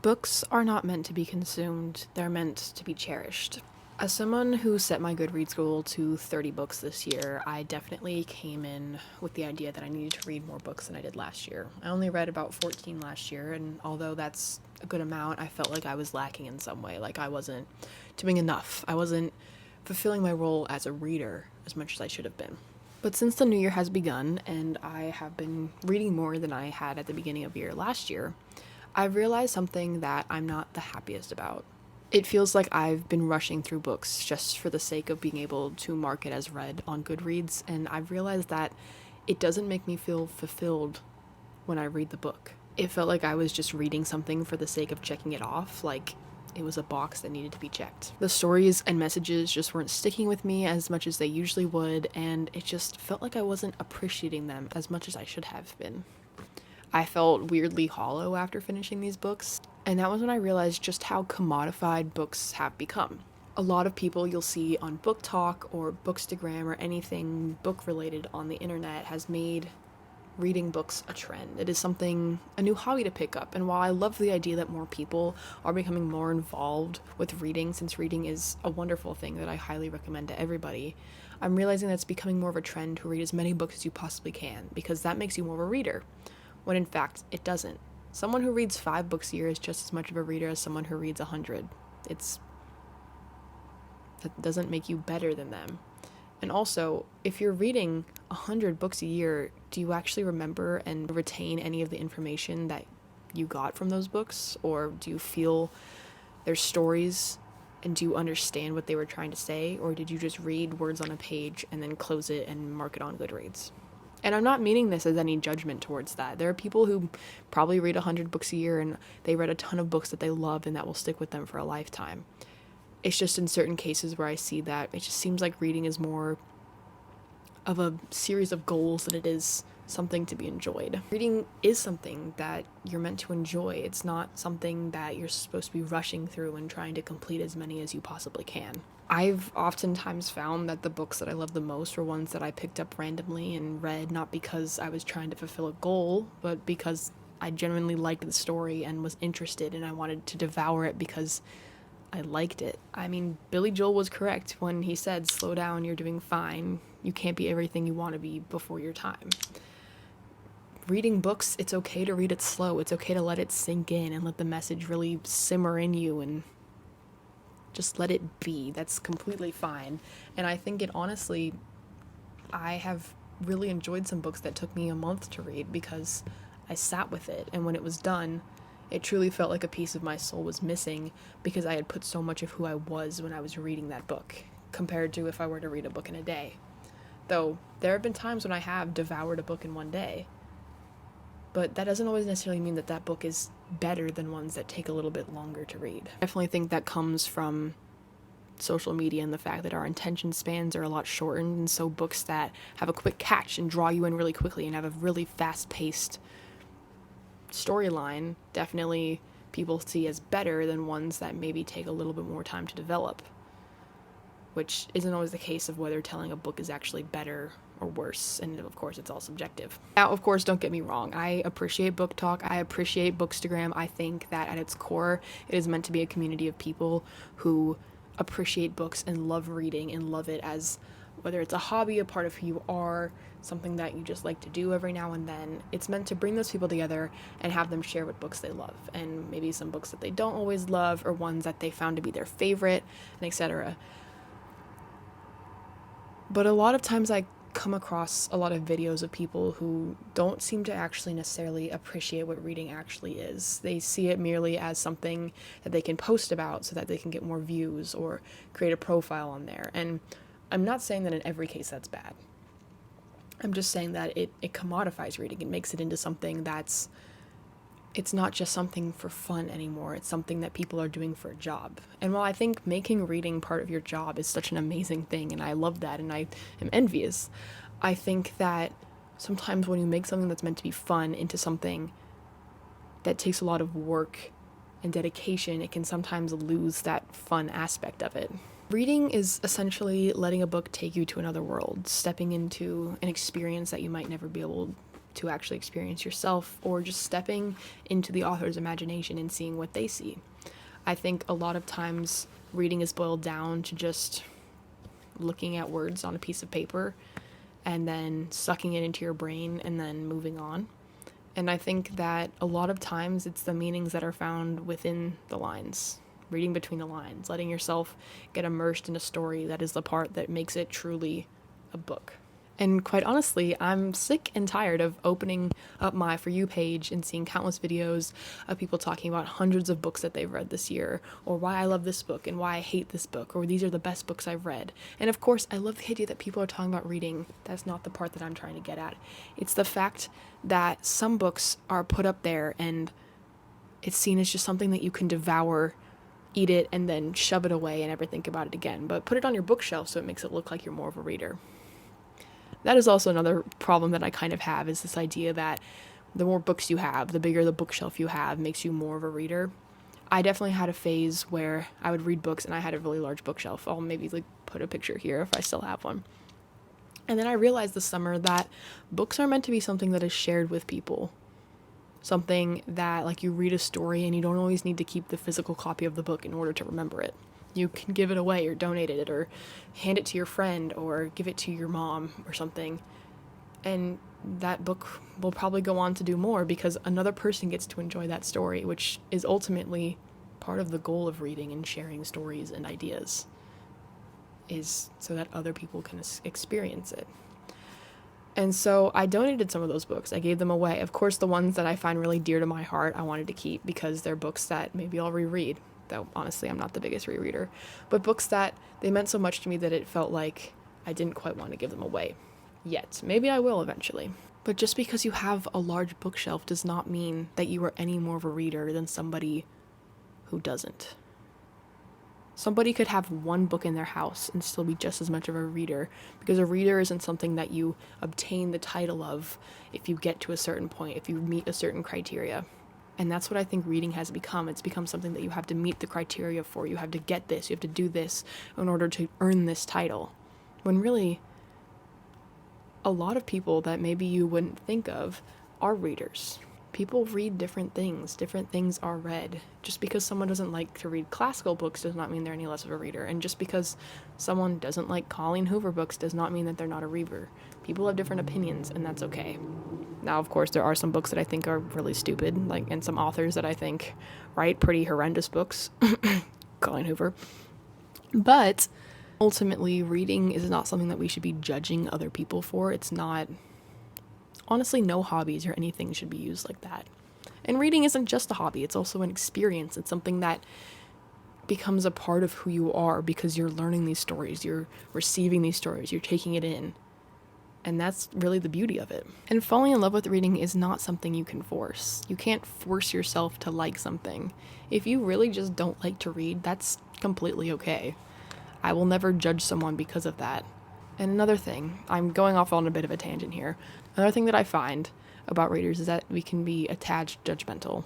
Books are not meant to be consumed, they're meant to be cherished. As someone who set my Goodreads goal to 30 books this year, I definitely came in with the idea that I needed to read more books than I did last year. I only read about 14 last year, and although that's a good amount, I felt like I was lacking in some way, like I wasn't doing enough. I wasn't fulfilling my role as a reader as much as I should have been. But since the new year has begun, and I have been reading more than I had at the beginning of the year last year, I've realized something that I'm not the happiest about. It feels like I've been rushing through books just for the sake of being able to mark it as read on Goodreads, and I've realized that it doesn't make me feel fulfilled when I read the book. It felt like I was just reading something for the sake of checking it off, like it was a box that needed to be checked. The stories and messages just weren't sticking with me as much as they usually would, and it just felt like I wasn't appreciating them as much as I should have been. I felt weirdly hollow after finishing these books, and that was when I realized just how commodified books have become. A lot of people you'll see on Book Talk or Bookstagram or anything book related on the internet has made reading books a trend. It is something, a new hobby to pick up, and while I love the idea that more people are becoming more involved with reading, since reading is a wonderful thing that I highly recommend to everybody, I'm realizing that it's becoming more of a trend to read as many books as you possibly can, because that makes you more of a reader, when in fact it doesn't. Someone who reads 5 books a year is just as much of a reader as someone who reads 100. That doesn't make you better than them. And also, if you're reading 100 books a year, do you actually remember and retain any of the information that you got from those books? Or do you feel their stories and do you understand what they were trying to say? Or did you just read words on a page and then close it and mark it on Goodreads? And I'm not meaning this as any judgment towards that. There are people who probably read 100 books a year and they read a ton of books that they love and that will stick with them for a lifetime. It's just in certain cases where I see that it just seems like reading is more of a series of goals than it is something to be enjoyed. Reading is something that you're meant to enjoy. It's not something that you're supposed to be rushing through and trying to complete as many as you possibly can. I've oftentimes found that the books that I love the most were ones that I picked up randomly and read, not because I was trying to fulfill a goal, but because I genuinely liked the story and was interested and I wanted to devour it because I liked it. I mean, Billy Joel was correct when he said, slow down, you're doing fine. You can't be everything you want to be before your time. Reading books, it's okay to read it slow. It's okay to let it sink in and let the message really simmer in you and just let it be. That's completely fine. And I think I have really enjoyed some books that took me a month to read because I sat with it. And when it was done, it truly felt like a piece of my soul was missing because I had put so much of who I was when I was reading that book compared to if I were to read a book in a day. Though there have been times when I have devoured a book in one day. But that doesn't always necessarily mean that that book is better than ones that take a little bit longer to read. I definitely think that comes from social media and the fact that our attention spans are a lot shortened, and so books that have a quick catch and draw you in really quickly and have a really fast-paced storyline definitely people see as better than ones that maybe take a little bit more time to develop, which isn't always the case of whether telling a book is actually better or worse, and of course it's all subjective. Now, of course, don't get me wrong, I appreciate Book Talk, I appreciate Bookstagram. I think that at its core it is meant to be a community of people who appreciate books and love reading and love it as whether it's a hobby, a part of who you are, something that you just like to do every now and then. It's meant to bring those people together and have them share what books they love, and maybe some books that they don't always love or ones that they found to be their favorite, and etc. But a lot of times I come across a lot of videos of people who don't seem to actually necessarily appreciate what reading actually is. They see it merely as something that they can post about so that they can get more views or create a profile on there. And I'm not saying that in every case that's bad. I'm just saying that it commodifies reading. It makes it into something it's not just something for fun anymore. It's something that people are doing for a job. And while I think making reading part of your job is such an amazing thing, and I love that, and I am envious, I think that sometimes when you make something that's meant to be fun into something that takes a lot of work and dedication, it can sometimes lose that fun aspect of it. Reading is essentially letting a book take you to another world, stepping into an experience that you might never be able to actually experience yourself, or just stepping into the author's imagination and seeing what they see. I think a lot of times reading is boiled down to just looking at words on a piece of paper and then sucking it into your brain and then moving on. And I think that a lot of times it's the meanings that are found within the lines, reading between the lines, letting yourself get immersed in a story that is the part that makes it truly a book. And quite honestly, I'm sick and tired of opening up my For You page and seeing countless videos of people talking about hundreds of books that they've read this year, or why I love this book and why I hate this book, or these are the best books I've read. And of course, I love the idea that people are talking about reading. That's not the part that I'm trying to get at. It's the fact that some books are put up there and it's seen as just something that you can devour, eat it, and then shove it away and never think about it again. But put it on your bookshelf so it makes it look like you're more of a reader. That is also another problem that I kind of have, is this idea that the more books you have, the bigger the bookshelf you have, makes you more of a reader. I definitely had a phase where I would read books and I had a really large bookshelf. I'll maybe put a picture here if I still have one. And then I realized this summer that books are meant to be something that is shared with people. Something that, you read a story and you don't always need to keep the physical copy of the book in order to remember it. You can give it away or donate it or hand it to your friend or give it to your mom or something. And that book will probably go on to do more because another person gets to enjoy that story, which is ultimately part of the goal of reading and sharing stories and ideas, is so that other people can experience it. And so I donated some of those books. I gave them away. Of course, the ones that I find really dear to my heart, I wanted to keep because they're books that maybe I'll reread. Though honestly, I'm not the biggest rereader, but books that they meant so much to me that it felt like I didn't quite want to give them away yet. Maybe I will eventually. But just because you have a large bookshelf does not mean that you are any more of a reader than somebody who doesn't. Somebody could have one book in their house and still be just as much of a reader, because a reader isn't something that you obtain the title of if you get to a certain point, if you meet a certain criteria. And that's what I think reading has become. It's become something that you have to meet the criteria for. You have to get this, you have to do this in order to earn this title. When really, a lot of people that maybe you wouldn't think of are readers. People read different things are read. Just because someone doesn't like to read classical books does not mean they're any less of a reader. And just because someone doesn't like Colleen Hoover books does not mean that they're not a reader. People have different opinions, and that's okay. Now, of course, there are some books that I think are really stupid, and some authors that I think write pretty horrendous books, Colleen Hoover. But ultimately, reading is not something that we should be judging other people for. It's not. Honestly, no hobbies or anything should be used like that. And reading isn't just a hobby, it's also an experience. It's something that becomes a part of who you are because you're learning these stories, you're receiving these stories, you're taking it in. And that's really the beauty of it. And falling in love with reading is not something you can force. You can't force yourself to like something. If you really just don't like to read, that's completely okay. I will never judge someone because of that. And another thing, I'm going off on a bit of a tangent here. Another thing that I find about readers is that we can be attached judgmental.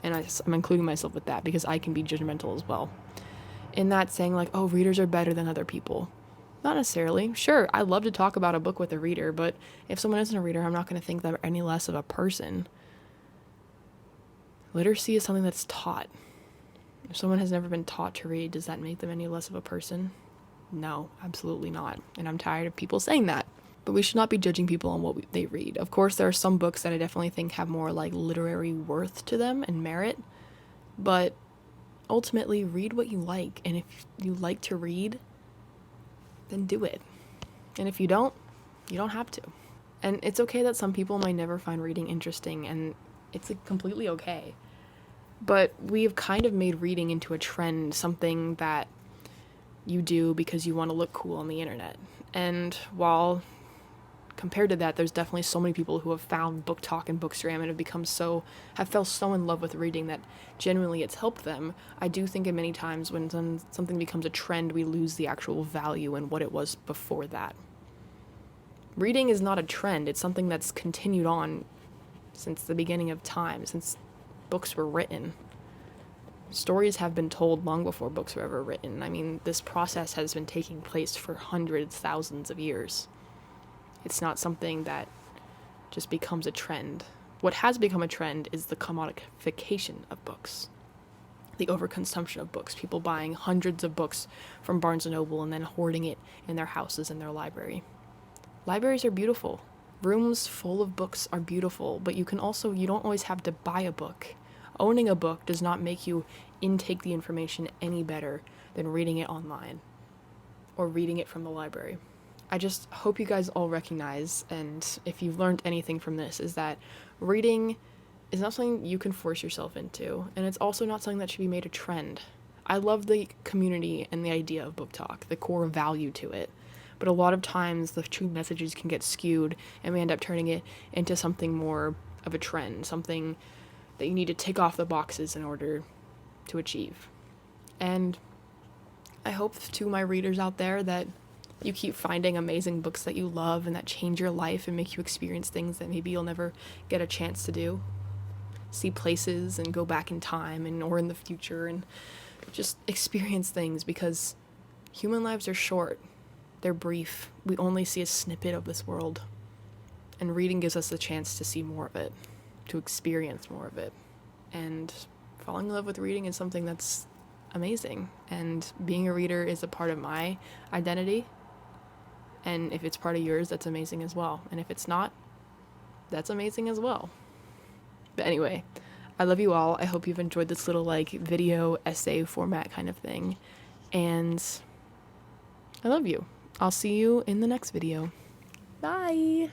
And I'm including myself with that because I can be judgmental as well. In that saying oh, readers are better than other people. Not necessarily. Sure, I love to talk about a book with a reader, but if someone isn't a reader, I'm not going to think they're any less of a person. Literacy is something that's taught. If someone has never been taught to read, does that make them any less of a person? No, absolutely not. And I'm tired of people saying that. But we should not be judging people on what they read. Of course, there are some books that I definitely think have more literary worth to them and merit. But ultimately, read what you like. And if you like to read, then do it. And if you don't have to. And it's okay that some people might never find reading interesting, and it's completely okay. But we've kind of made reading into a trend, something that you do because you want to look cool on the internet. And while compared to that, there's definitely so many people who have found Book Talk and Bookstagram and have fell so in love with reading that genuinely it's helped them. I do think in many times when something becomes a trend, we lose the actual value in what it was before that. Reading is not a trend. It's something that's continued on since the beginning of time, since books were written. Stories have been told long before books were ever written. I mean, this process has been taking place for hundreds, thousands of years. It's not something that just becomes a trend. What has become a trend is the commodification of books, the overconsumption of books, people buying hundreds of books from Barnes & Noble and then hoarding it in their houses and their library. Libraries are beautiful. Rooms full of books are beautiful, but you don't always have to buy a book. Owning a book does not make you intake the information any better than reading it online or reading it from the library. I just hope you guys all recognize, and if you've learned anything from this, is that reading is not something you can force yourself into, and it's also not something that should be made a trend. I love the community and the idea of book talk, the core value to it, but a lot of times the true messages can get skewed, and we end up turning it into something more of a trend, something that you need to tick off the boxes in order to achieve. And I hope to my readers out there that you keep finding amazing books that you love and that change your life and make you experience things that maybe you'll never get a chance to do. See places and go back in time or in the future and just experience things, because human lives are short. They're brief. We only see a snippet of this world. And reading gives us the chance to see more of it, to experience more of it. And falling in love with reading is something that's amazing. And being a reader is a part of my identity. And if it's part of yours, that's amazing as well. And if it's not, that's amazing as well. But anyway, I love you all. I hope you've enjoyed this little video essay format kind of thing. And I love you. I'll see you in the next video. Bye!